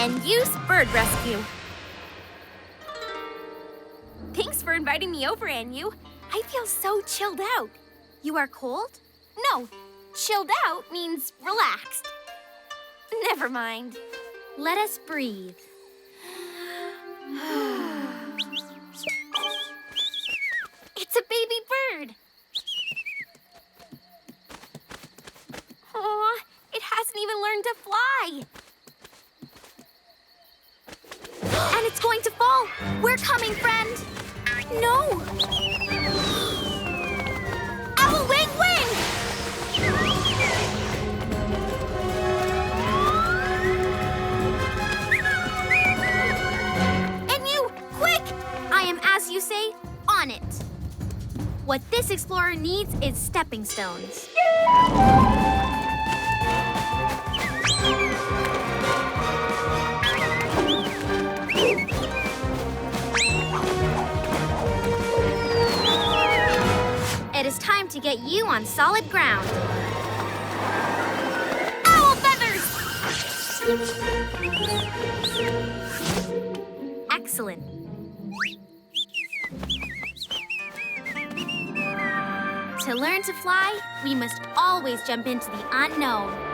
and use bird rescue. Thanks for inviting me over, Anyu. I feel so chilled out. You are cold? No, chilled out means relaxed. Never mind. Let us breathe. It's a baby bird. Aw, it hasn't even learned to fly. And it's going to fall. We're coming, friend. No. Owl, wing, wing! And you, quick! I am, as you say, on it. What this explorer needs is stepping stones. It is time to get you on solid ground. Owl feathers! Excellent. To learn to fly, we must always jump into the unknown.